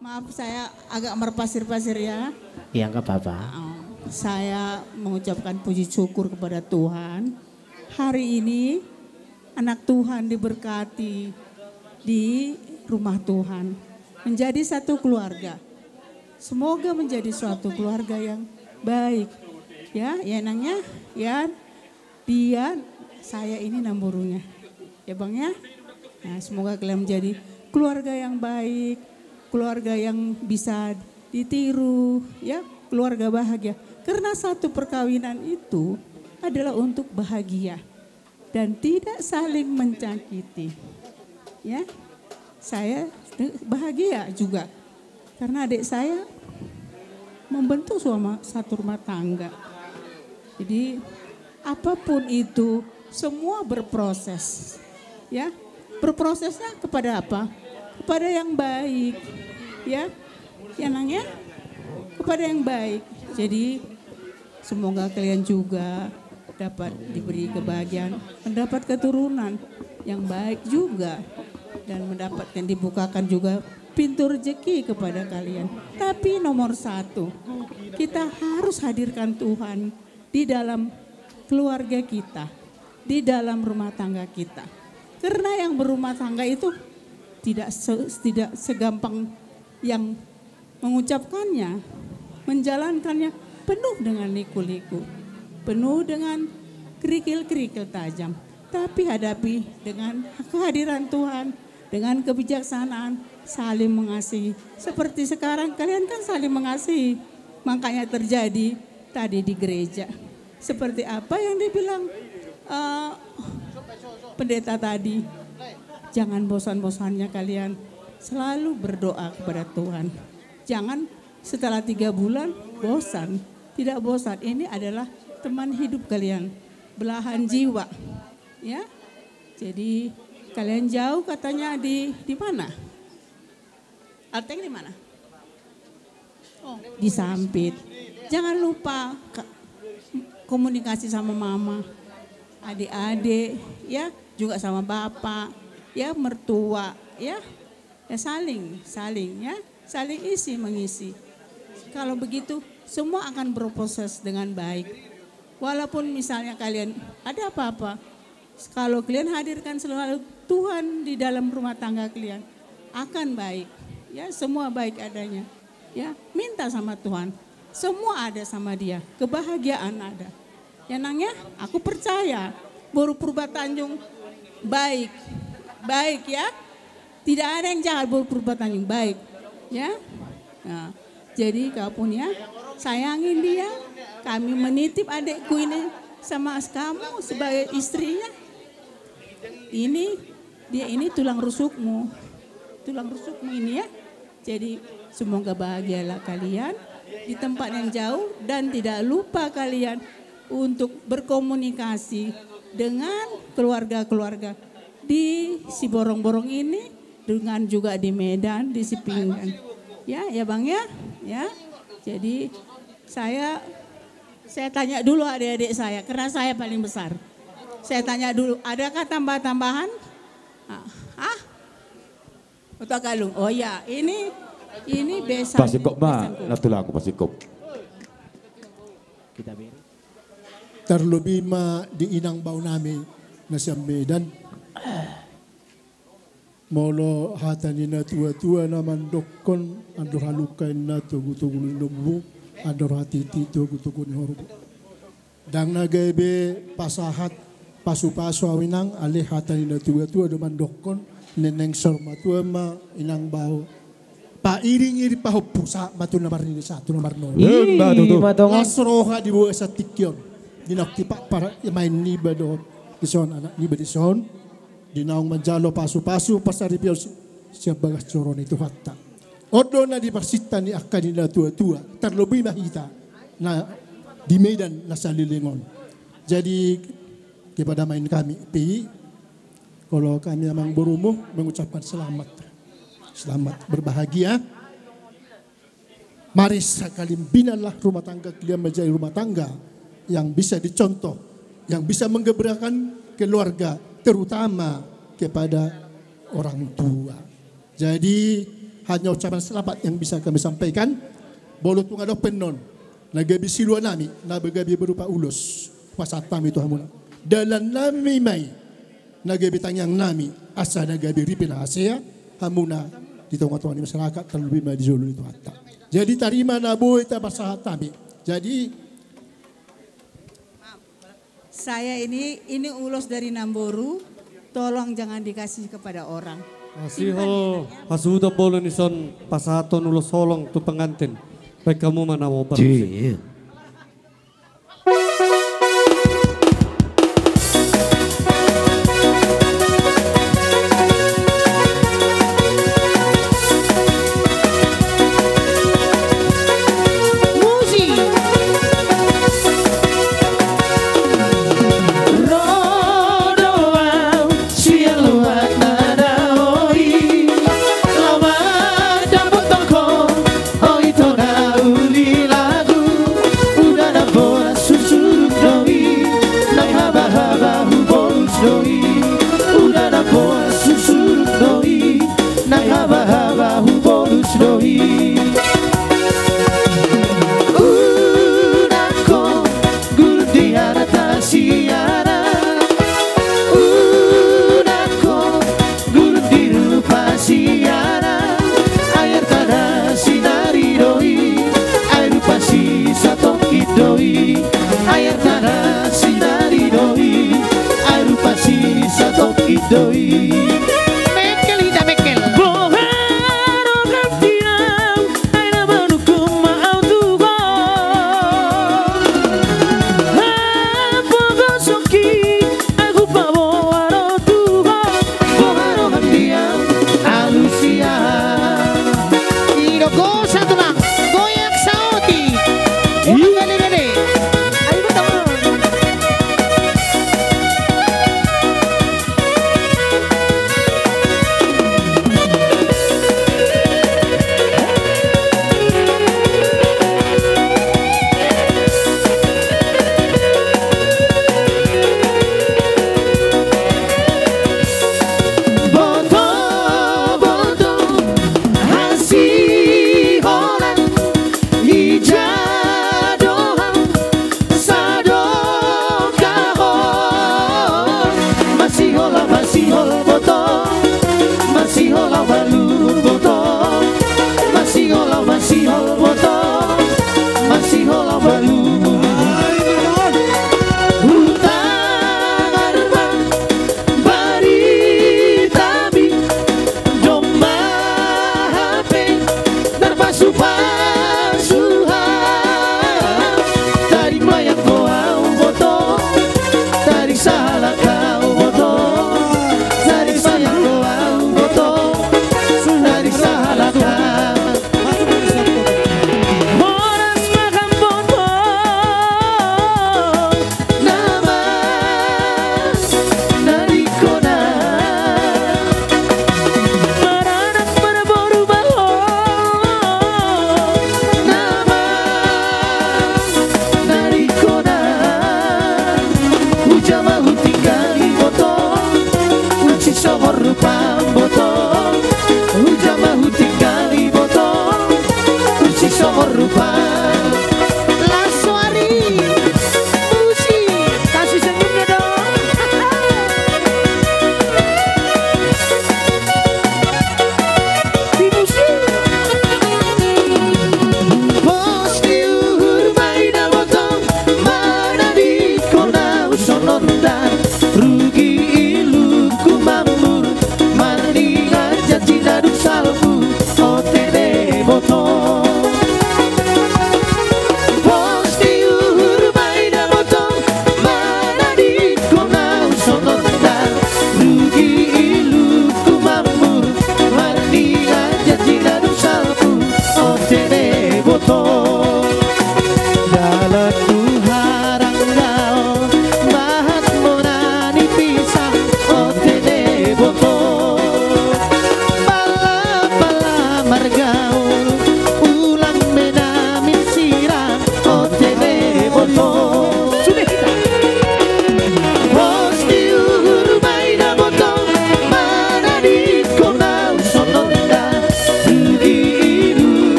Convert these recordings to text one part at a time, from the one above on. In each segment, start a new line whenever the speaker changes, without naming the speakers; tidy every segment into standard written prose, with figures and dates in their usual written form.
Maaf saya agak merpasir-pasir ya.
Ya nggak apa-apa.
Saya mengucapkan puji syukur kepada Tuhan. Hari ini anak Tuhan diberkati di rumah Tuhan. Menjadi satu keluarga. Semoga menjadi suatu keluarga yang baik. Ya enaknya ya dia saya ini namburunya. Ya Bang ya. Nah, semoga kalian menjadi keluarga yang baik, keluarga yang bisa ditiru, ya, keluarga bahagia. Karena satu perkawinan itu adalah untuk bahagia dan tidak saling mencakiti. Ya, saya bahagia juga karena adik saya membentuk satu rumah tangga. Jadi apapun itu semua berproses, ya. Berprosesnya kepada apa? Kepada yang baik, ya, enaknya kepada yang baik. Jadi semoga kalian juga dapat diberi kebahagiaan, mendapat keturunan yang baik juga dan mendapatkan dibukakan juga pintu rezeki kepada kalian. Tapi nomor satu, kita harus hadirkan Tuhan di dalam keluarga kita, di dalam rumah tangga kita. Karena yang berumah tangga itu tidak segampang yang mengucapkannya, menjalankannya penuh dengan liku-liku, penuh dengan kerikil-kerikil tajam. Tapi hadapi dengan kehadiran Tuhan, dengan kebijaksanaan, saling mengasihi. Seperti sekarang kalian kan saling mengasihi, makanya terjadi tadi di gereja. Seperti apa yang dibilang pendeta tadi, jangan bosan-bosannya kalian selalu berdoa kepada Tuhan. Jangan setelah 3 bulan bosan, tidak bosan. Ini adalah teman hidup kalian, belahan jiwa, ya. Jadi kalian jauh katanya di mana? Alteng di mana? Oh, di Sampit. Jangan lupa komunikasi sama mama, adik-adik, ya. Juga sama bapak, ya, mertua, ya saling ya, saling isi mengisi. Kalau begitu semua akan berproses dengan baik. Walaupun misalnya kalian ada apa-apa, kalau kalian hadirkan selalu Tuhan di dalam rumah tangga kalian akan baik, ya, semua baik adanya, ya. Minta sama Tuhan, semua ada sama Dia, kebahagiaan ada. Ya nangnya, aku percaya Baru Purba Tanjung baik ya. Tidak ada yang jahat Baru Purba Tanjung, baik ya. Nah, jadi kalaupun ya sayangin dia, kami menitip adikku ini sama kamu sebagai istrinya. Dia ini tulang rusukmu ini ya. Jadi semoga bahagialah kalian di tempat yang jauh dan tidak lupa kalian untuk berkomunikasi dengan keluarga-keluarga di Siborong-Borong ini, dengan juga di Medan, di Sipingan. Ya Bang ya. Jadi saya tanya dulu adik-adik saya, karena saya paling besar. Saya tanya dulu, adakah tambah-tambahan? Otak Galung. Oh ya, ini besan.
Pasikop mah, natulah aku pasikop.
Kita beri.
Terlebih di inang bau nami nasa Medan. Molo hatani na tua-tua naman dokon ando halukain na tugu-tugu lubu ando hati tito gutugu ni horubo. Dang nagaybe pasahat pasu-pasu awinang alih hatani na tua-tua naman dokon neneng sorma tua ma inang bau. Pairing-iri pahupusa matu nomor ini satu nomor nol. Lasroha di bawah satikyon. Dinaktipak para main niba do dison anak niba dison dinaong manjalo pasu-pasu pasaripyo siya bagas coron itu hatta odo na di parsita ni akan nila tua-tua terlebih mahita na di Medan na salilingon. Jadi kepada main kami kalau kami memang berumuh mengucapkan selamat berbahagia. Mari sekali binalah rumah tangga kalian menjadi rumah tangga yang bisa dicontoh, yang bisa menggebrakan keluarga, terutama kepada orang tua. Jadi hanya ucapan selamat yang bisa kami sampaikan. Bolo tunga do penon. Nagabi silua nami, nabagabi berupa ulus. Pasatam itu hamuna. Dalam nami mai. Nagabi tangyang nami, asa nagabi ripina asea, hamuna di tengah-tengah masyarakat terlebih mai di Zulu itu hatta. Jadi tarima nabu itu pasahat kami. Jadi
saya ini ulos dari Namboru, tolong jangan dikasih kepada orang.
Asiho, hasuda bolo ni son pasahaton ulos solong tu pengantin. Baik kamu mana mau bersih.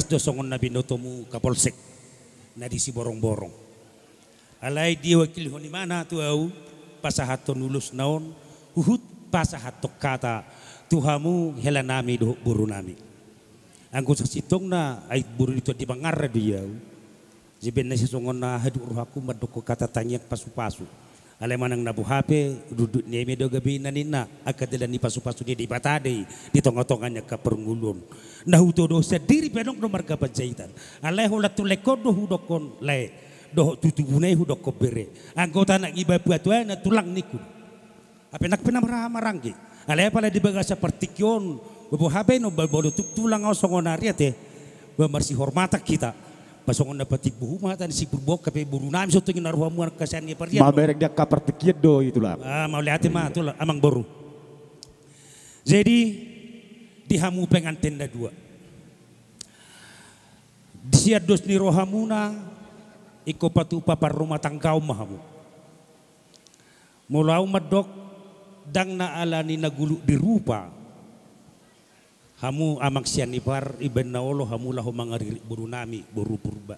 do songon na binotomu kapolsek na di si borong-borong. Alay di wakil honi mana tu au pasahato nulus naon uhut pasahato kata tuhamu hela nami do buru nami. Anggo sitong na ay buru itu di bangar dia. Jiben na si songon na hadu rohaku madoko kata tanya pasu-pasu. Alay manang nabu hape duduk ni medo gabi nanina akadela ni pasu-pasu dia di batade di tongah-tongahnya ka perngulun. Nah utodo sendiri pedong no marga panjaitan. Alay hola tulekon do hudokon le do tutubune hudok bere. Anggota nak iba buatuan na tulang niku. Apa nak pena marangge. Alay pala di bagasa partikyon babu hape no balbodo tulang au songonari ate bemarsi hormata kita. Pasongon dapat ibu mata si burbok kape buru nami so tengin naruh amuan kasan ni pergi.
Maberek dia kapar tekiat do itulah.
Mau lihat mah itulah amang boru. Jadi dihamu pengantin da dua. Disiat dos ni rohamuna iko patu papar rumah tangkau mahamu. Mulau medok dang na alani nagulu dirupa. Hamu amak sianipar iben naolo hamu lahu mangari buru nami buru purba.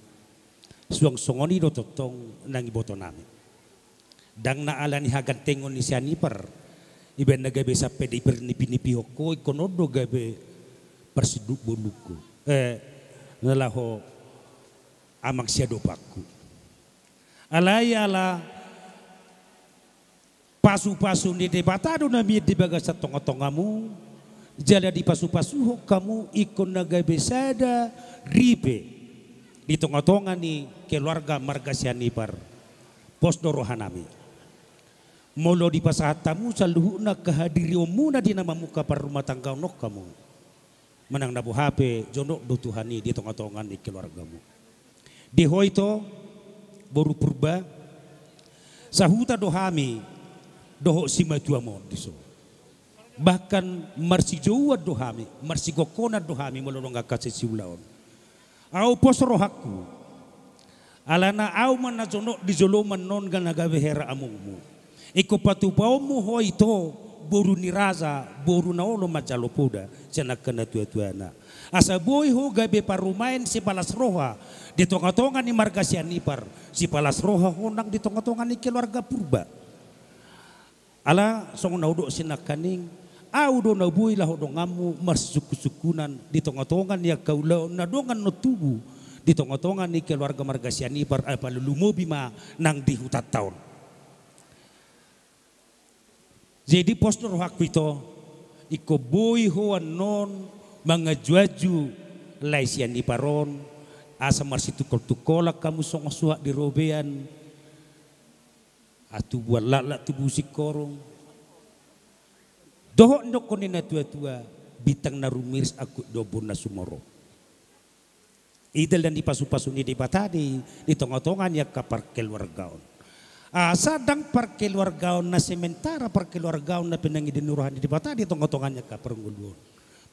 Suang songoni do totong nangi boto nami. Dang na alani hagan tengon ni sianipar iben nagabe sape di pernipi-nipi hoko ikonodo gabe persiduk boluku. Nalaho amak siado paku. Alay ala pasu-pasu ni debatado nami di bagasa tongah-tongahmu. Jala di pasu-pasu kamu ikon naga besada ribe di tongah-tongah ni keluarga marga sianipar pos dorohanami molo di pasahatamu saluhu na kehadiri omuna di nama muka par rumah tangga nok kamu menang nabu HP jonok do Tuhani di tongah-tongah ni keluargamu di hoito boru purba sahuta dohami doho sima tuamon diso. Bahkan marsi jauh dohami, marsi gokona dohami melolong kasih siulaon. Au pos rohaku, alana au mana jono di joloman non ganaga behera amungmu. Iko patu paumu hoito boru niraza boru naolo macalopoda cina kena tua-tuana. Asa boy ho gabe parumain si palas roha di tongah-tongah ni marga sianipar si palas roha honang di tongah-tongah ni keluarga purba. Ala song naudok sinakaning. Au do nabui lah do ngamu mas suku-sukunan di tongah-tongah ya kaulau na dongan no tubu di tongah-tongah ni keluarga marga sianipar apa lulumo bima nang di hutat tahun. Jadi postur hak itu iko boy hoan non mangajuaju lai sianiparon asa marsi tukol-tukola kamu song suak di robean atu buat lak tubuh sikorong. Doho ndok konina tua-tua bitang narumirs aku dobon na sumoro. Idel dan di pasu-pasu ni debatadi di tongah-tongah ya kapar keluargaon. Sadang par keluargaon na sementara par keluargaon na pinangi dinuruhan di debatadi tongah-tongahnya kapar nguluon.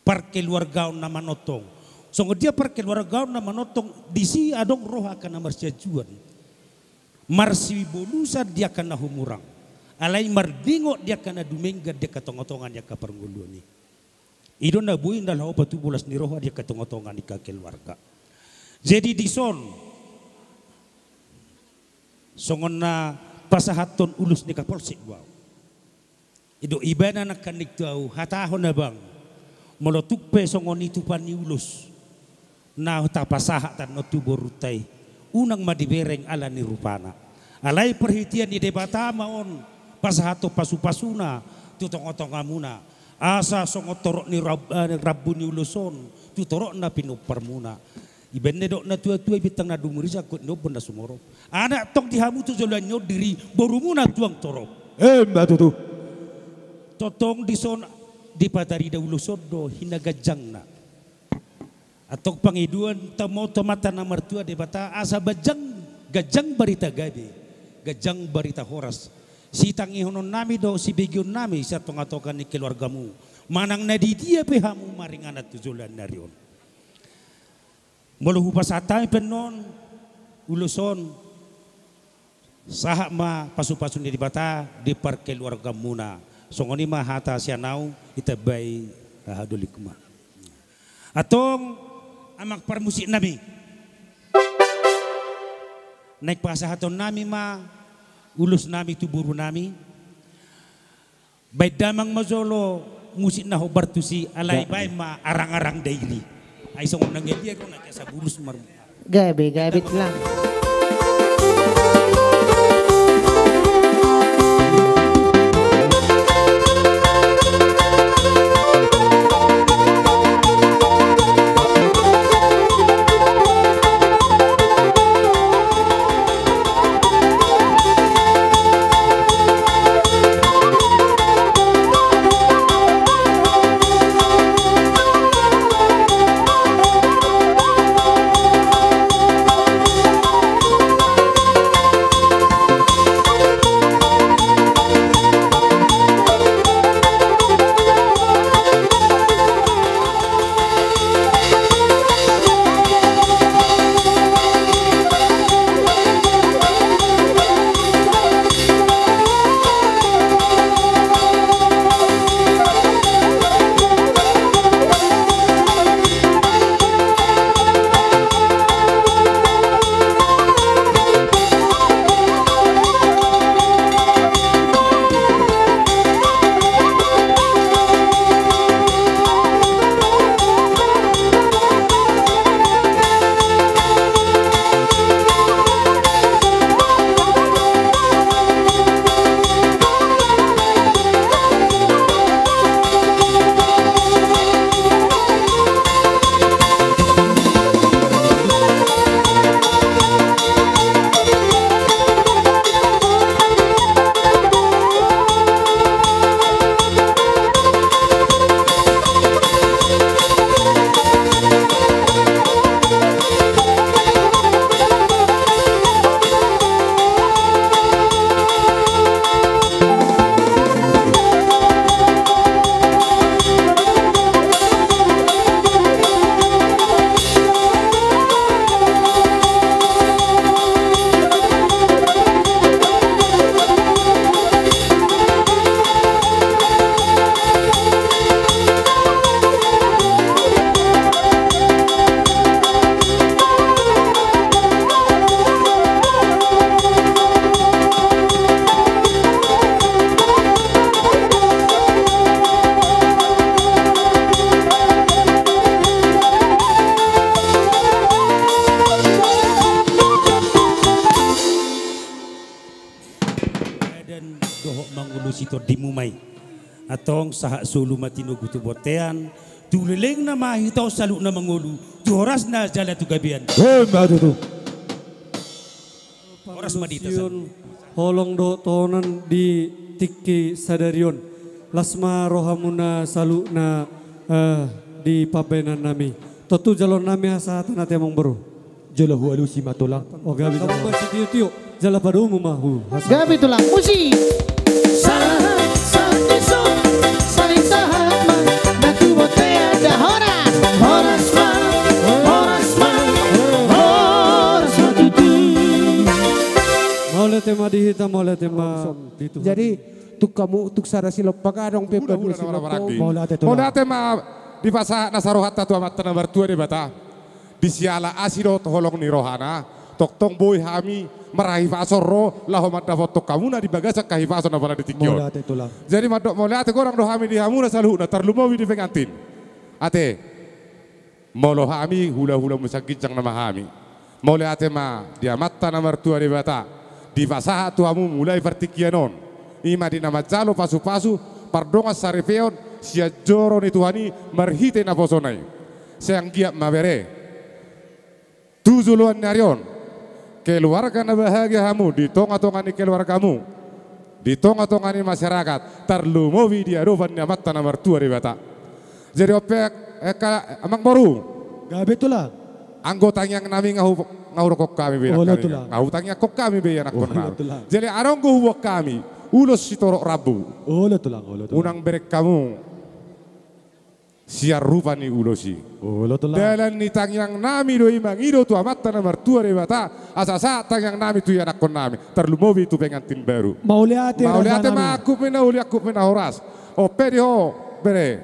Par keluargaon na manotong. So dia par keluargaon na manotong disi adong roh akan amarsiajuan. Marsi bolusa dia kana humurang. Alay mardingo dia kana dumengga dia katong-tongan dia ka pernguluan ni. Idon na buin dalau patu bulas ni roh dia katong-tongan ni ka keluarga. Jadi dison songon na pasahaton ulus ni kapolsek wow. Ido ibana na kanik tau hatahon na bang molotuk pe songon itu pani ulus na tapasahatan no tuborutay unang madibereng ala ni rupana. Alay perhitian di debata maon pasahato pasu-pasuna tutong-otong muna asa songotorok ni rabu ni uluson tutorok na pinupar muna ibenne dok na tua-tua bitang na dumuri sakut no benda sumoro anak tong dihamu tu jolanyo diri boru muna tuang torok
Mbak Tutu
totong dison di patari da uluson do hinagajang na atau pangiduan tamo tomata na mertua debata asa gajang barita gabe gajang barita horas si tangi honon nami do si begyon nami sa tongatokan ni keluargamu manang na di dia pehamu maring anak tujulan narion muluhu pasatay penon uluson sahak ma pasu-pasu ni dibata di par keluargamu na songoni ma hata sianau itabay hadulikuma atong amak permusik nami. Naik pasahaton nami ma ulus nami tuburu nami. Baik damang mazolo musik na hobartusi alay bay ma arang-arang daily. Ay isang unang dia ko nakasa bulus maru.
Gabi lang.
Sito dimumay atong sahak sulu matino gutu botean tuleleng na mahitaw salu na mangulu tu oras na jala tu gabian oras madita
holong do tonan di tiki sadarion lasma rohamuna salu na di pabenan nami totu jalon nami asatan ate mong bro
Jalahu alusi matulang.
oh gabi kamu masih tiyo jala padumu mahu
Gabi tulang musik.
Oleh tema dihitam, oleh tema itu.
Jadi tuk kamu tuk sarasi lopak adong pepe
mau late ma di pasah nasarohat tu amat nomor 2 di bata di siala asiro tolong ni rohana tok tong boy hami merahi fasoro lah homat dapat tok kamu na di bagasak kahi faso na bala di tikyo jadi madok mau late gorang do hami di hamu na salu na tarlumawi di pengantin ate molo hami hula musagincang nama hami mau late ma di amat nomor 2 di bata di pasah tu hamu mulai vertikianon ima di nama jalo pasu-pasu pardonga sarifeon sia joro ni tuhani marhite na posonai seang giap mabere tuzuluan narion keluarga na bahagia hamu di tonga-tongani keluargamu di tonga-tongani masyarakat tarlumowi di arovan nyamatta nomor 2 di bata jadi opek amang baru
Gabi tulang
anggota yang nami ngahur kok kami be ngahu tanya kok kami be anak benar jadi arong huwak kami ulos si torok rabu unang berek kamu siar rupa ni ulosi dalan ni tangyang nami do imang ido tu amat nomor 2 di bata asasa tangyang nami tu anak kon nami terlumowi tu pengantin baru
mau lihat
ma aku pena horas ope di ho bere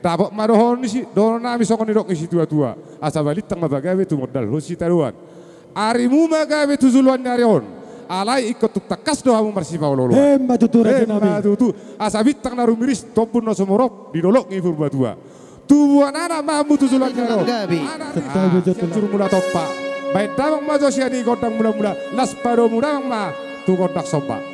Dapat madohon ni si dono nami sokon dok isi tua-tua. Asa balik tang mabagawe tu modal hosi taruan. Arimu magawe tu zuluan narion. Alai ikut tuk takas doa mu marsi paulolo.
Matutu raja nami.
Matutu. Asa bitang narumiris tompun no somorok di dolok ngi purba tua. Tubuhan anak mamu tu zuluan narion. Anak suruh mula topa. Baik damang majo siadi godang mula-mula. Las pado muda ma tu godak sopa.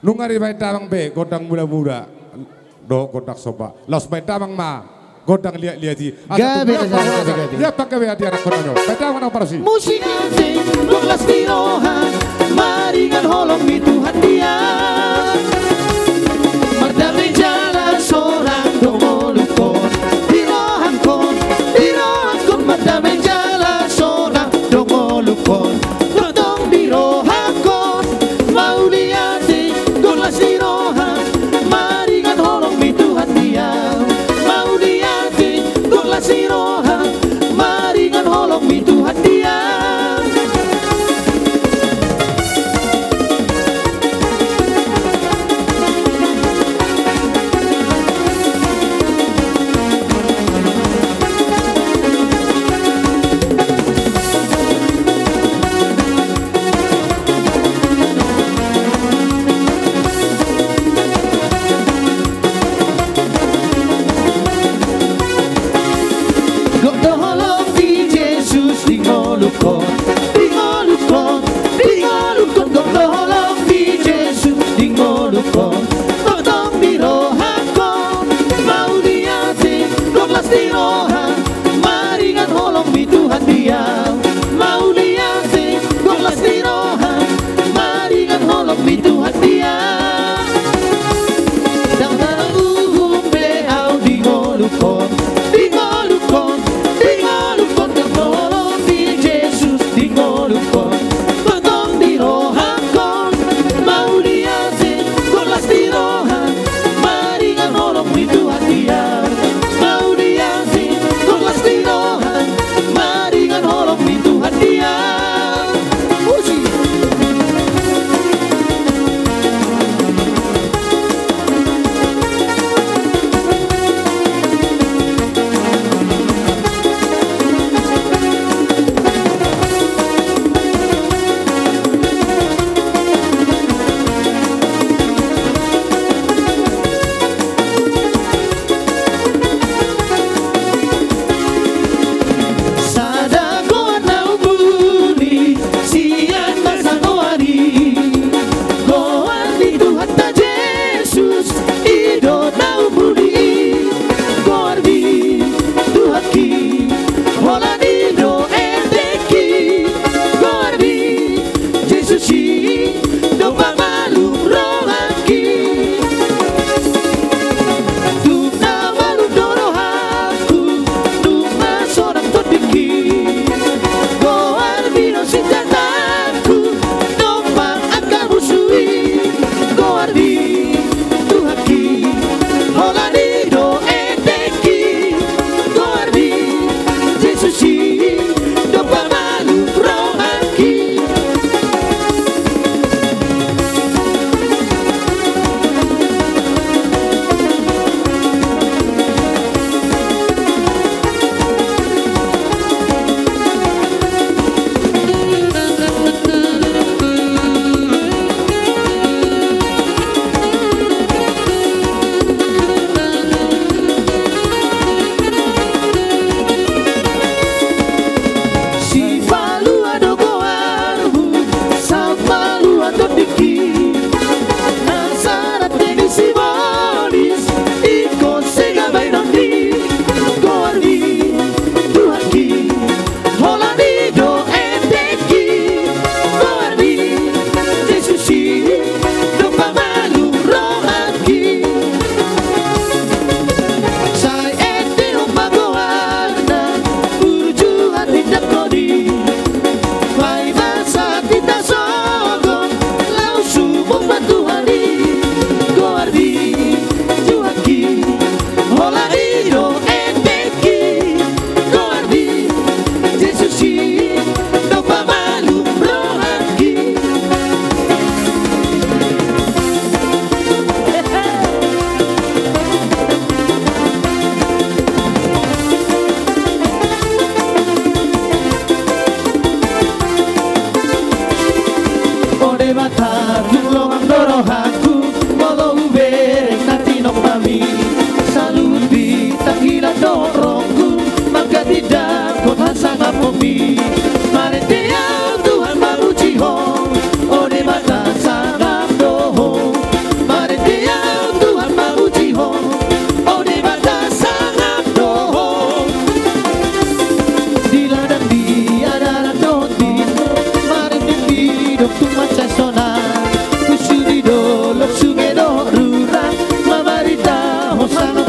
Nungari baik damang be godang muda-muda do godak soba. Los baik damang ma godang lihat-lihat di.
Gabe
dia pakai be hati anak kononyo. Baik damang apa sih?
Musik anjing, lukas di rohan, maringan holong di Tuhan dia. Mardame jalan seorang dongolukon, di rohan kon, mardame jalan seorang dongolukon, totong di rohan kon, mau lihat si rohan, maringan holong di Tuhan dia. Mau liatin, gola si rohan, maringan holong di Tuhan dia.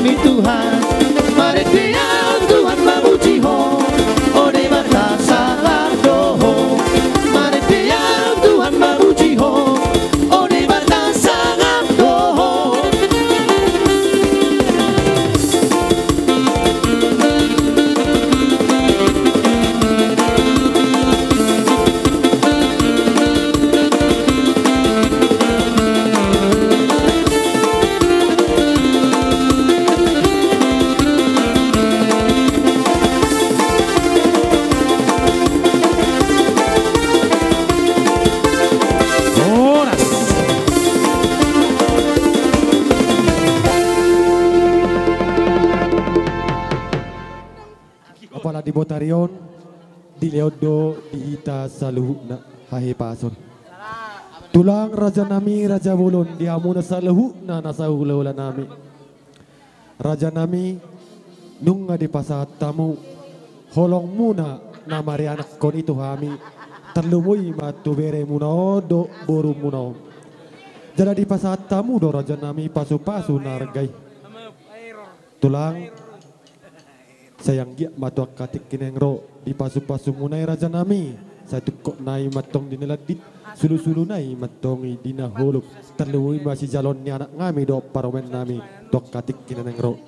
kami Tuhan. Mari biar Tuhan memuji ho, ode mata sangat doho. Mari biar Tuhan memuji ho, ode mata sangat doho.
Apala di Botarion, di Leodo, di Hita Saluhukna, hahe pason. Tulang Raja Nami, Raja Bolon, di Amuna Saluhukna, nasahula nami. Raja Nami, nunga di pasat tamu, holong muna, namari anak kon itu kami, terlumui matu bere muna odo, boru muna. Jadi di pasat tamu do Raja Nami pasu-pasu nargai. Tulang sayang gia matu akatik kinengro di pasu-pasu munai Raja Nami. Saya tukok nai matong diniladit sulu-sulu nai matongi dina holuk terluwi masih jalonnya anak ngami do paromen nami tok katik kinengro.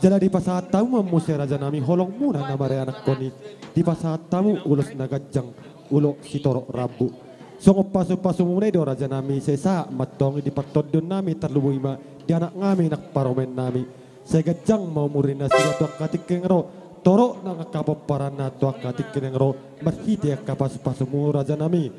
Jala di pasat tamu memusai Raja Nami holong muna namare anak koni di pasat tamu ulus nagajang ulo sitorok rabu. Songo pasu-pasu munai do Raja Nami sesa matongi di patodon nami terluwi ma di anak ngami nak paromen nami. Saya gajang mau murina sila tuak katik kengro toro nang kapaparana tuak katik kengro marhiti kapas-pasumu Raja Nami.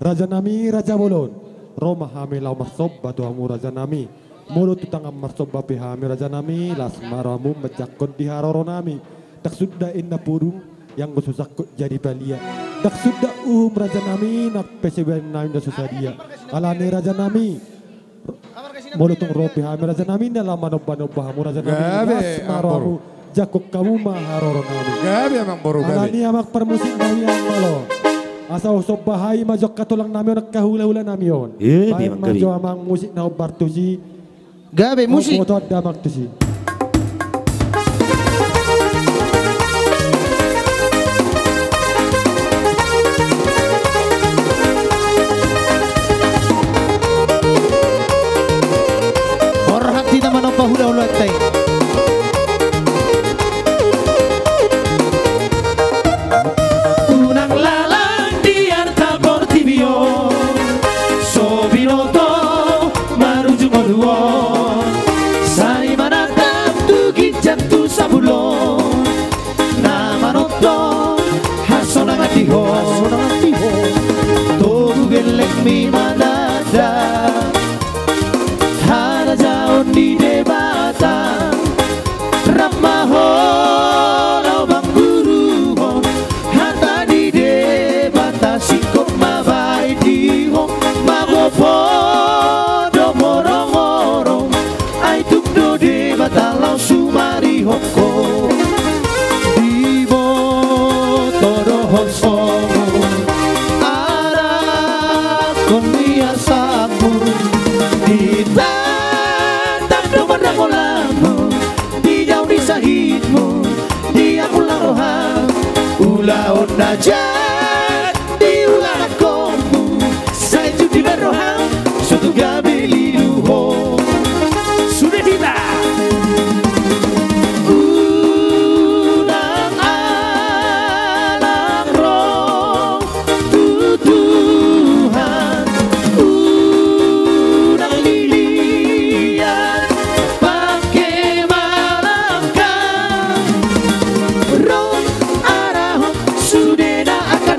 Raja Nami Raja Bolon Roma hami lau masob batu hamu Raja Nami mulut tutang masob bapi hami Raja Nami las maramu mejakon di haroro nami tak sudah inna purung yang gususak jadi balia tak sudah Raja Nami nak peseben nami dah susah dia alani Raja Nami molutung ropi hami Raja Nami dalam manoba-noba hamu Raja Nami las maramu jakuk kamu maharoro nami
gabi emang boru gabi
alani amak permusik nami yang malo asa usop bahai majok katulang nami onak kahula-hula nami on baik majo amang musik na bartusi
gabe musik
moto ada maktusi
horhati naman ang pahula-hula tay.
Unang lalang di Arta Portibio, Sobinoto maruju Moluon, Sari manatap tu gijat tu sabulon, Namanoto hasonang atiho, Togu gelek mi manada, Hara jaon di debata, Ramaho lau bangguru ho, Hata di debata sikop mabai di ho, Magopo do morong-morong, Ai tuk do debata lau sumari hoko, Dibo todo honsomo, Ara kon biasamu, Dita tak do mandangolamu, Di jauh di sahidmu, Di aku larohan, Ulaon najat, Di ulang komu, Saya judi berohan, Suatu gabi liduho, Sudah kita Ulang alang roh Tutuhan Ulang lilian Pakai malamkan Roh arah Sudena akan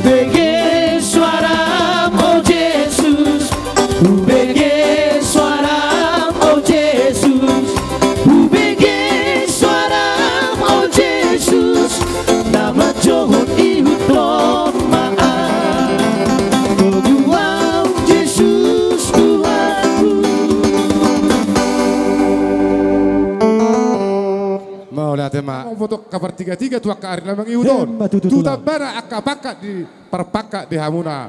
Ubege suara oh Yesus, ubege suara oh Yesus, ubege suara oh Yesus, nama Johon ihutron maaf, wow Yesus Tuhanku.
Mau lihat tema foto kabar 33 tua ka ari lamang iuton. Tuta bara akapakat di perpakat di hamuna.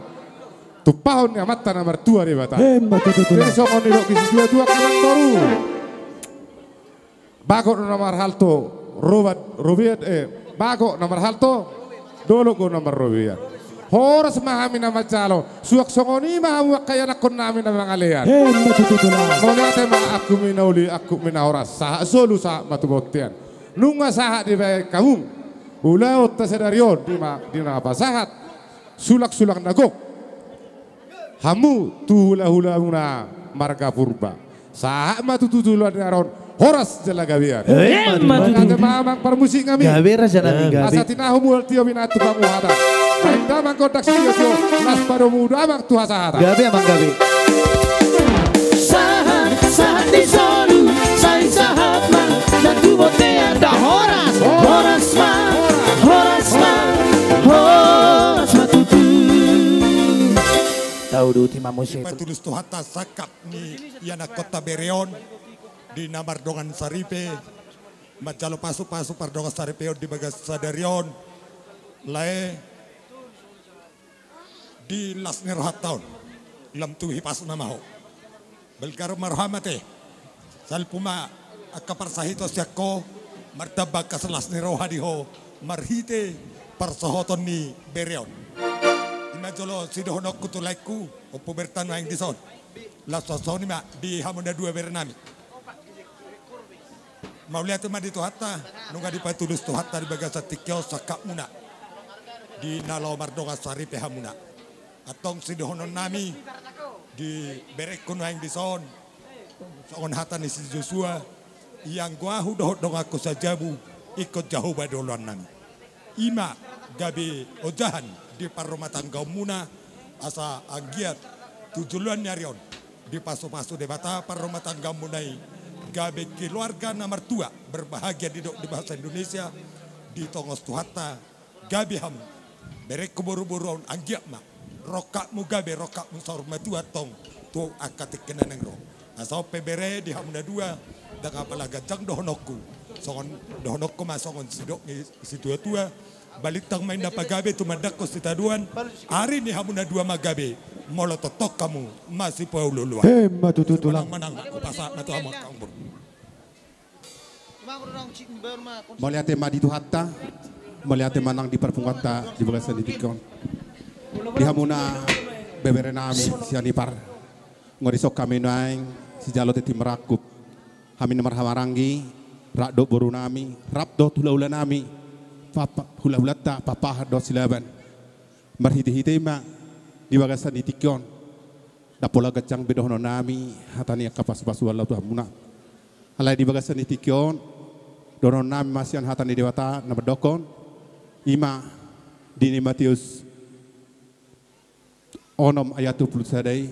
Tu pahon yang mata nomor 2 di bata. Jadi sokon di lok kisi tua kamang toru. Bagok nomor halto Rubiat bagok nomor halto dolo go nomor Rubiat. Horas mahami nama calo. Suak songoni mahamu kaya nakon namin na mga alian. Mau lihat tema aku minauli aku minahoras. Saha solu sa matubotian. Nunga sahat di baik kamu, ulaut tasadarion di apa sahat, sulak nagok, hamu tu hula muna marga purba, sahat matu tutulan daron horas jelaga biar. Nanti mamang permusik kami.
Gawe raja nabi gawe.
Asatinahu mul tio binatu kamu hata. Baiklah mangkodak tio nas pada muda mang tuha sahata.
Gawe amang gawe.
Sahat di solu, sai sahat man, dan tu botea da horas tutu.
Tahu du timamu sih.
Patulus tuhata sakap ni yana kota Bereon di Namardongan Saripe, macalo pasu Pardongan Saripe di bagas Sadarion, lae di lasner hataun, lam tuhi pas namaho. Belgar marhamate, salpuma akapar sahito siako, martabak kaselas ni rohadiho, marhite parsohoton ni Bereon. Imajolo sidohonok kutulaiku, opo bertanu yang dison. Lasosoni ma di hamuna 2 bernami. Mau lihat ma di tuhata, nunga di patulus tuhata di bagasa tikyo sakap muna. Di nalo mardonga saripe hamuna. Atong sidohonon nami di berek kuno yang dison. Soon hata ni si Joshua yang gua hudoh dong aku sajabu ikut jauh badoluan nami. Ima gabi ojahan di parrumah tangga muna asa agiat tujuan nyarion di pasu-pasu debata parrumah tangga munai gabi keluarga nomor 2 berbahagia di bahasa Indonesia di tongos tuhata gabi ham berek kuburu-buru anggiat mak rokakmu gabi rokakmu sorma tua tong tu akatik kenaneng ro asal pebere di hamuna 2 dan apalaga jang dohonokku songon dohonokku masongon sidok si tua balik tang main dapat gabe tu madak ko sitaduan hari ni hamuna 2 magabe molo totok kamu masih paululuan
Matututulang
menang aku pasak matu amak kambur
melihat tema di tuhata melihat tema nang di perpungata di bagasan di tikon di hamuna bebere nami sianipar ngorisok kami naing si jalo teti merakup hamin marhamaranggi rakdo boru nami rapdo tula-ula nami papa hula-hulata papa do silaban marhiti-hiti ma di bagasan di tikon dapola gacang bedohno nami hatani kapas-pasu Allah tu hamuna alai di bagasan di tikon dono nami masian hatani dewata na bedokon ima dini Matius onom ayat 20 sadai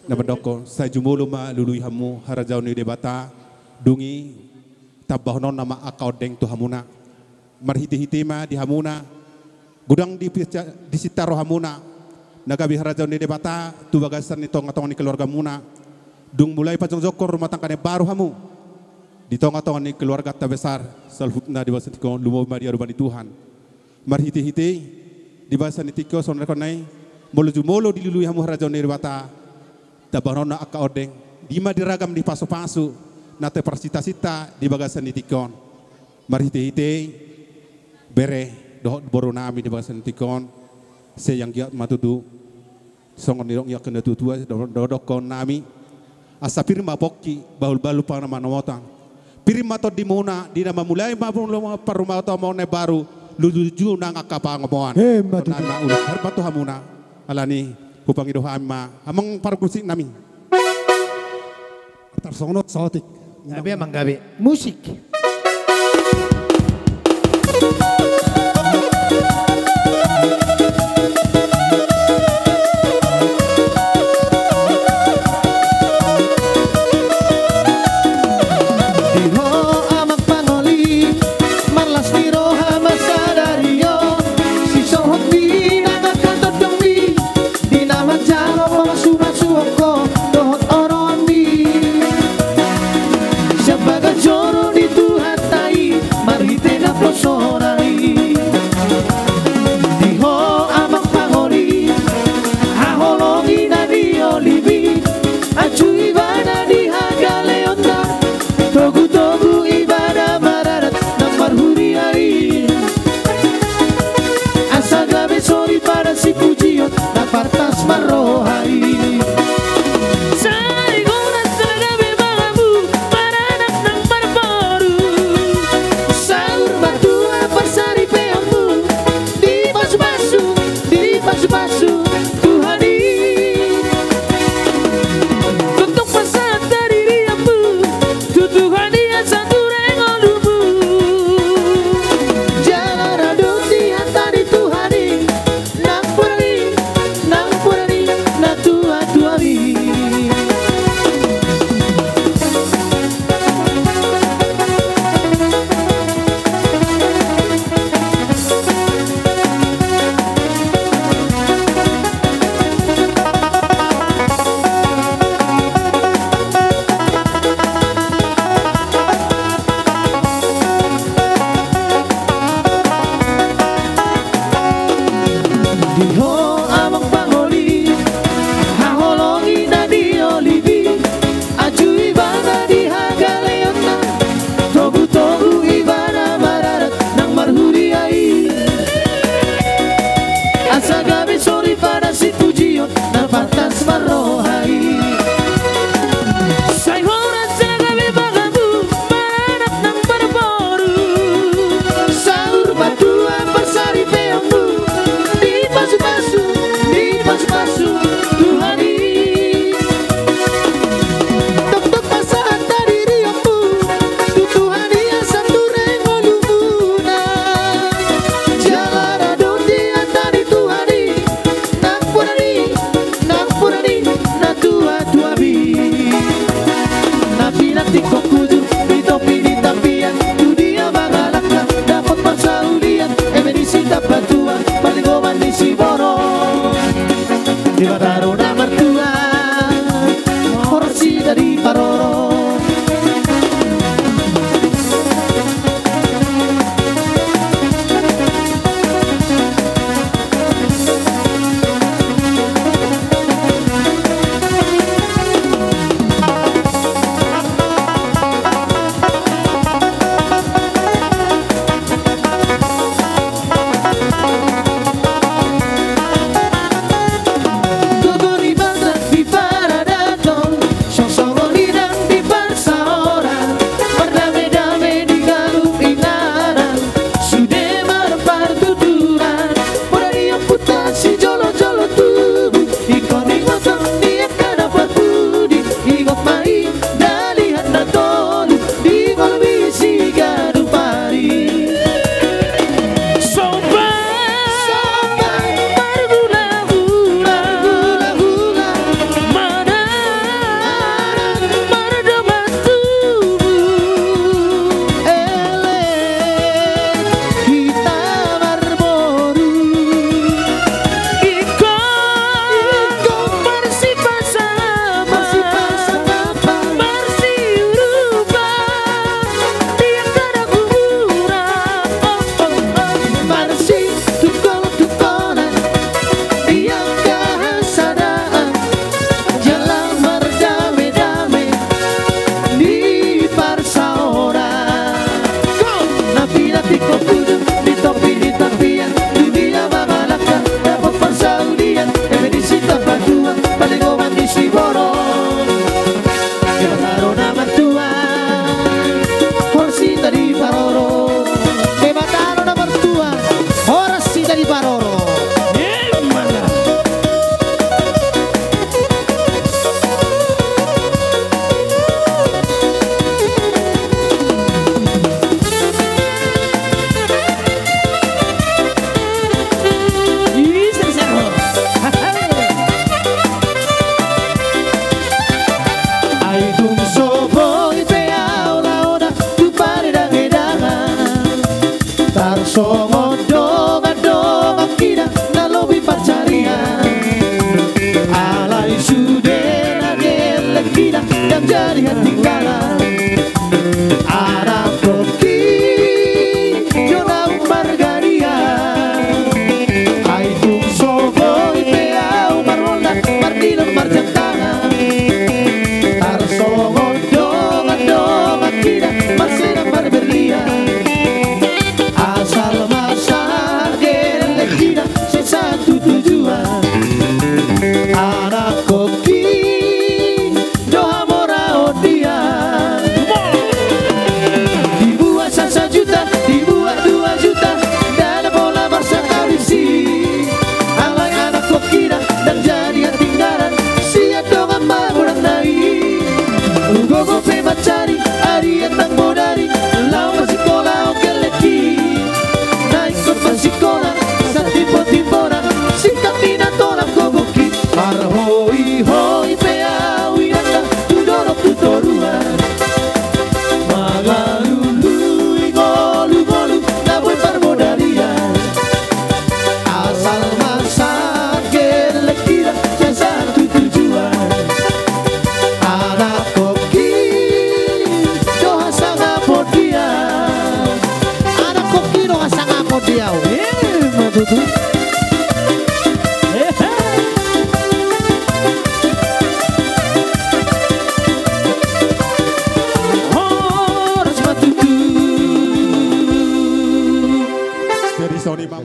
na bedokon sa jumulu ma lului hamu harajau ni debata dungi tabahnon nama akaudeng tu hamuna marhiti-hiti ma di hamuna gudang di sitaro hamuna nagabi harajau ni debata tu bagasan ni tong-tong ni keluarga muna dung mulai pajong jokor rumah tangga baru hamu di tong-tong ni keluarga terbesar salhutna di bagasan tikon lumo maria rubani Tuhan marhiti-hiti di bagasan ni tikon son rekonai moluju molo dilului hamu harajau ni debata tabahnon na akaudeng dima diragam di pasu-pasu nate persita-sita di bagasan di tikon marhiti-hiti bere doh boru nami di bagasan tikon se yang giat matudu songon nirong yak kena tutua dodokon nami asa pirma pokki baul balu pa nama nomotang pirma to di muna di nama mulai mabung paruma to mau ne baru luju nang akapa ngomongan nama ulus harbat to hamuna alani hupang ido hama amang parkusik nami
Tarsongo sotik
Gabe amang gabe musik.
Iho amang pangoli Haholongi na di olivi Aju ibana di hagaleona Togu-togu ibana mararat Nang marhuri ai Asa gabi sori pada si tujion Na pantas marohai Sayhoran sa gabi bagabu Mararat nang barbaru Sahur batua pasari peongmu Di pasu-pasu Tuhani Tok-tok pasahan dari riammu Tuhani yang satu rengolumuna Jalan adon di antari Tuhani Nakpurani Natua-tua bi Napi-napi kok kujur Di topi di tapian Dunia magalaklah Dapat pasaulian Emenisi dapat tua Paling goman di Siboro Di Batarona mertua Horsi dari Paroro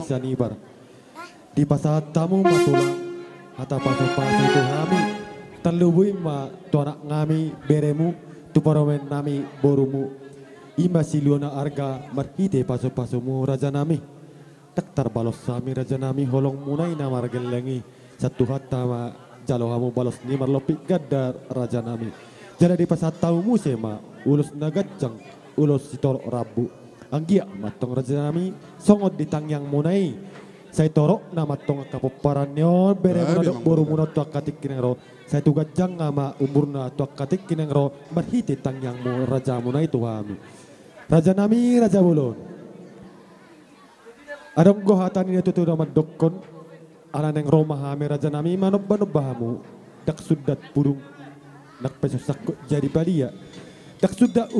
Sanibar. Di pasat tamu matulang hata paso-paso tu kami terlubui ma tu anak ngami beremu tu paromen nami borumu ima siluana arga marhite paso-pasomu raja nami tak terbalos sami raja nami holong munai nama argelengi satu hatta ma jalo hamu balos ni marlopik gadar raja nami jadi di pasat tamu musema ulus nagajang ulus sitor rabu anggia matong raja nami songot di tangyang munai saya torok nama tong kapoparannya bere munadok boru munad tuak katik kinengro saya tugas jang ngama umurna tuak katik kinengro berhiti tangyang mu raja munai itu kami raja nami raja bulun adong gohatan ini tutu nama dokon ala neng Roma hame raja nami manop bahamu dak sudat purung nak peso sakut jadi balia dak sudah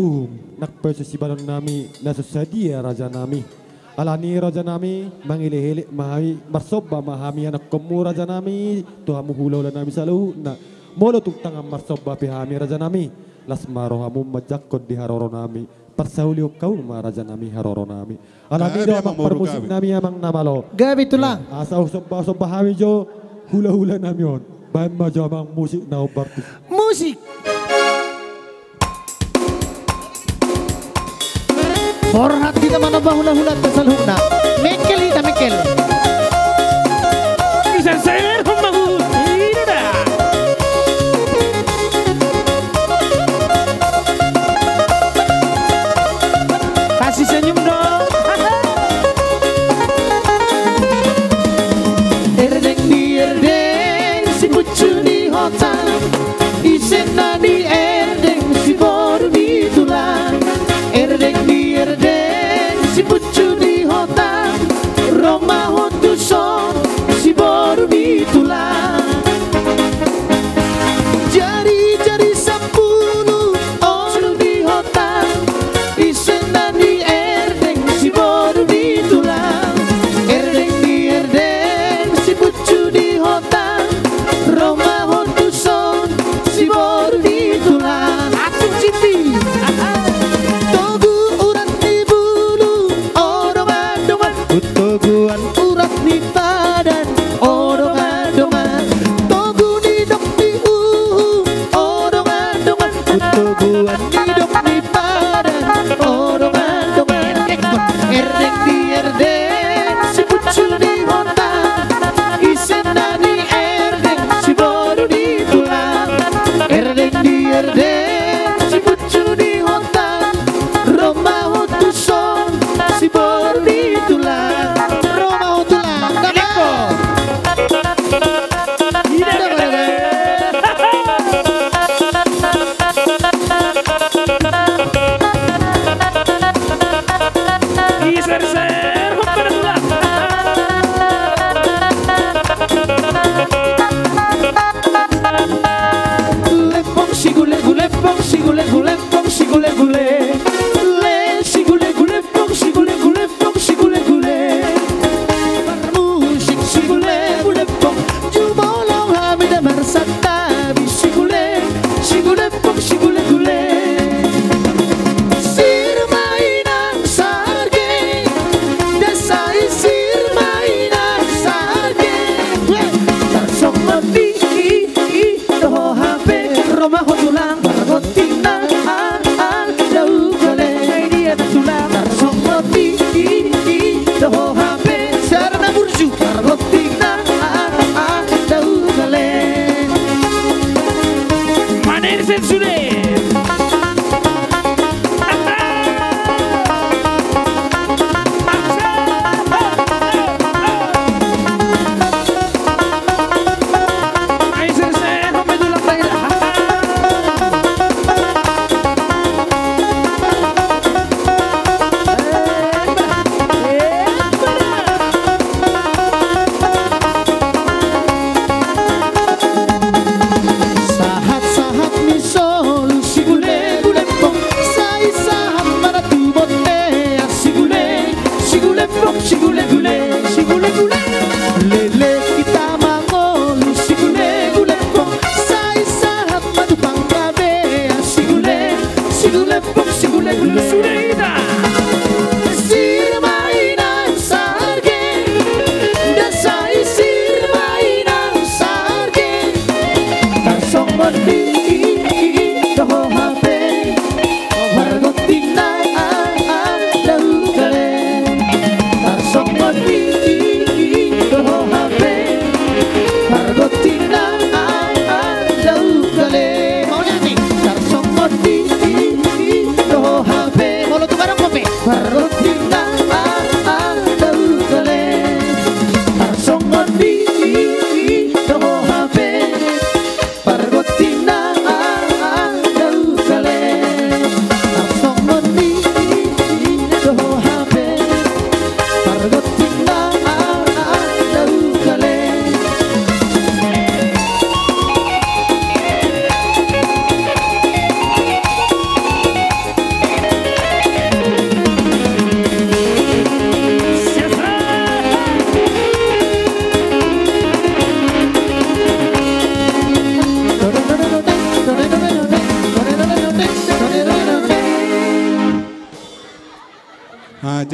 nak peso si balon nami nasusadia raja nami alani raja nami mangilih-hilih mahami marsoba mahami anak kemu raja nami tuhamu hulau la nami salu na molo tuk tangan marsoba pihami raja nami lasma rohamu majakod di haroro nami persauliu kau ma raja nami haroro nami alani do amang permusik nami amang namalo
gabi tulang
asa soba hami jo hula-hula nami on bahan majo amang musik na obartis
musik Forhat kita mana bahula-hula tersalhuna mekel kita mekel
bisa saya membangun tidak kasih senyum dong
erdeng di erdeng si pucu di hotan isena di erdeng si boru di tulang erdeng di erdeng si pucu di hotan Roma hotuson si boru di tulang jari-jari 10 orang di hotan isena di erdeng si boru di tulang erdeng di erdeng si pucu di hotan Roma hotuson si boru di tulang aku citi Toguan urat di badan odong-adongan Togu di dok di odong-adongan Toguan di dok di badan odong-adongan erdeng di erdeng si pucu di hotan isena di erdeng si boru di tulang erdeng di erdeng si pucu di hotan Roma hotuson si boru di tulang Roma hotulang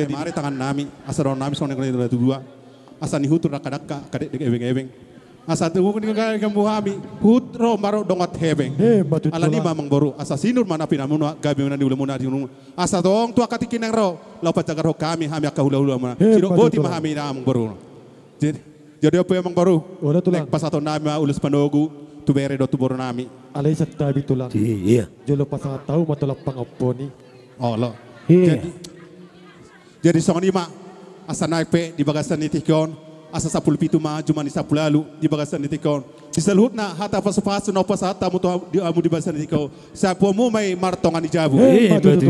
Jadi mari tangan nami, asa ron nami soalnya kena dua, asa ni hutur nakadaka kadek dek ebeng-ebeng. Asa tunggu kena kamu kami, hutro maro dongot hebeng. Ala ni mamang boru, asa sinur mana pinamunwa, gabi mana diulah muna diulah. Asa dong tua katikin yang ro, lau pacagar ho kami aka hula-hula mana. Siro boti mahami na amang boru. Jadi apa yang baru? Lek pas atau nami ulus panogu, tu bere do tu boru nami.
Alay sa tabi tulang.
Iya.
Jolo pas tahu matulak pangoponi.
Oh lo. Jadi song lima asa naik pe di bagasan ni tikon asa 10 pitu ma cuma ni 10 lalu di bagasan ni tikon di selhutna hata pasu-pasu no pas hata mu di amu di bagasan ni tikon sa mu mai martongan ni jabu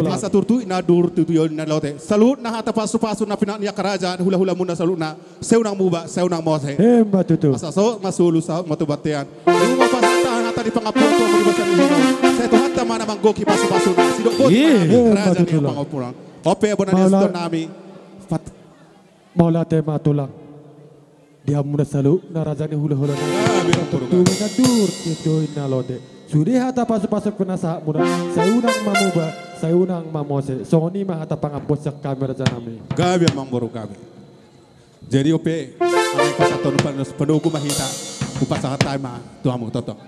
asa turtu na dur tu yo na lote selhutna hata pasu-pasu na pinak ni kerajaan hula-hula muna selhutna seunang muba seunang mose asa so masulu sa motu batean mu pas hata di pangapun tu mu di bagasan ni tikon saya tu hata mana manggoki pasu-pasu na sidok bot kerajaan ni pangapun ope abonani sto nami
Maula tema tulang. Dia muda selalu narajani hula-hula. Tu mengadur itu inalode. Sudah hata pasuk-pasuk penasa muda. Sayunang mamuba, sayunang mamose. Soni mah hata pangapos sak kamera janami.
Gabi mang boru gabi. Jadi ope ane pasaton penuku mahita. Upasa hatai ma tuamu toto.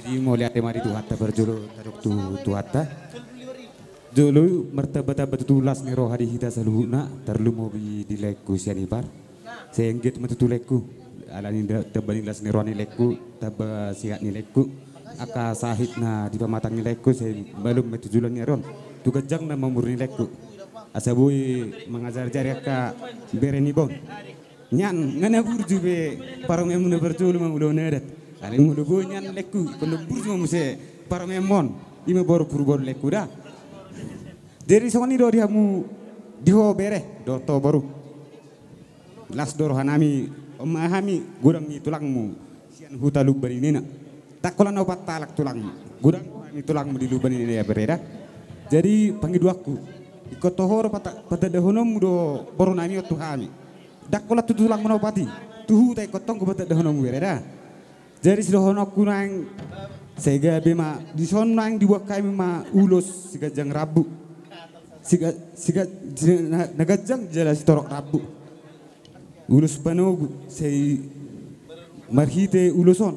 Jadi mau lihat tema itu hatta berjulu taruk tu hatta. Julu martabata betulas ni roh hari kita saluhuna terlu mau di lekku siani par. Sengget metu lekku. Alani tabani las ni roh ni lekku taba sihat ni lekku. Aka sahid na di pamatang ni lekku saya belum metu julan ni ron. Tu gajang na mamurni lekku. Asabui mengajar jari aka bereni bon. Nyan ngana burju be parang emuna berjulu mamulo nedat. Kali mulu bunyan lekku, kalau burju muse para memon, ini baru puru lekku dah. Dari sini do dihamu diho bere, do to baru. Las dor hanami, omahami gudang ni tulangmu, sian huta lub beri nina. Tak kolan obat talak tulangmu, gudang ni tulangmu di lub beri nina ya bereda. Jadi panggil duaku, ikut tohor pada dahonom do baru nami otu hami. Tak kolan tu tulang menopati, tuhu tak ikut tong pada dahonom bereda. Jadi silohono kunang sega bema di sana yang dibuat kami ma ulos sigajang rabu siga nagajang jelas torok rabu ulus panogu sei marhite uloson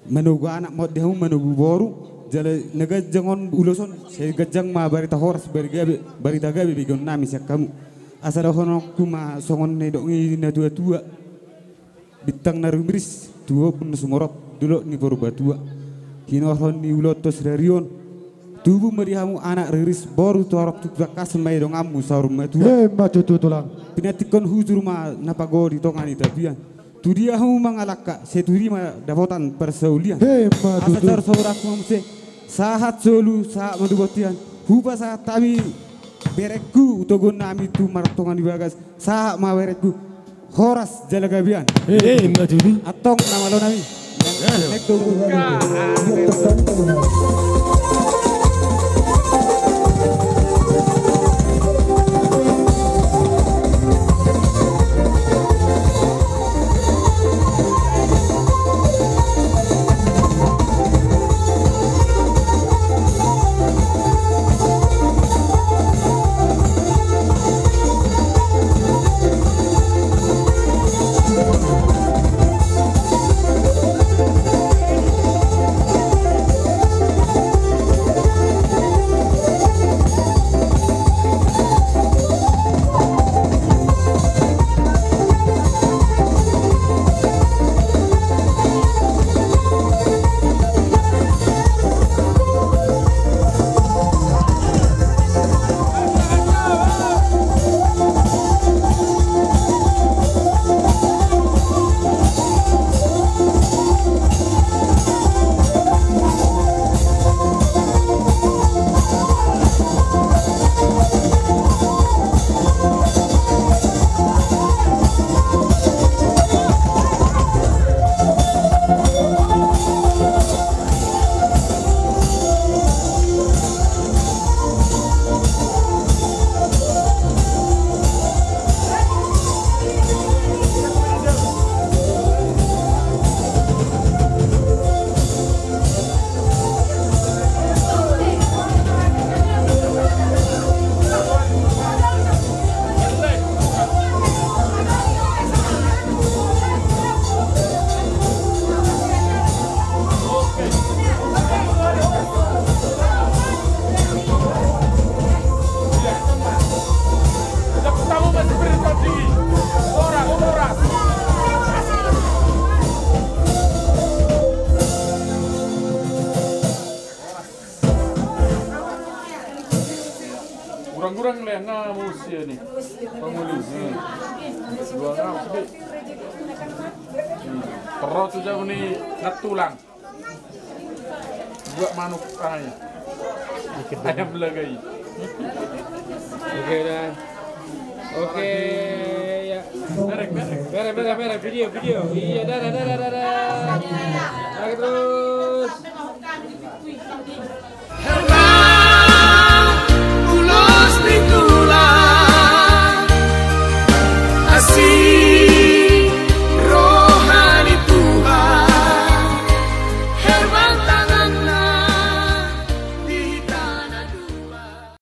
manogu anak mod dehu manogu boru jala nagajangon uloson sei gajang ma barita horas barita gabe bigon nami kamu asal hono kuma songon ne dongi na tua bitang narumris dua pun sumorop dulu ni baru batua hinohon ni ulotos darion tubuh merihamu anak riris baru tuarap tu bakas mai dong amu saurum matua
matu tulang
pinatikon hujur ma napago di tongani tapian tu dia hu mangalaka seturi ma davotan persaulian asar sauraku mamse sahat solu sa madubotian huba sa tami berekku utogon nami tu martongan di bagas sa ma berekku horas jalagabian atong nama lo nami
Kurang lah ngamusia nih. Pengulus. Dua ngam sedih. Perut tuh jauh nih tulang. Dua manuk ayam. Ayam belagai.
Oke dah. Oke ya. Merek video. Iya dah. Lagi terus.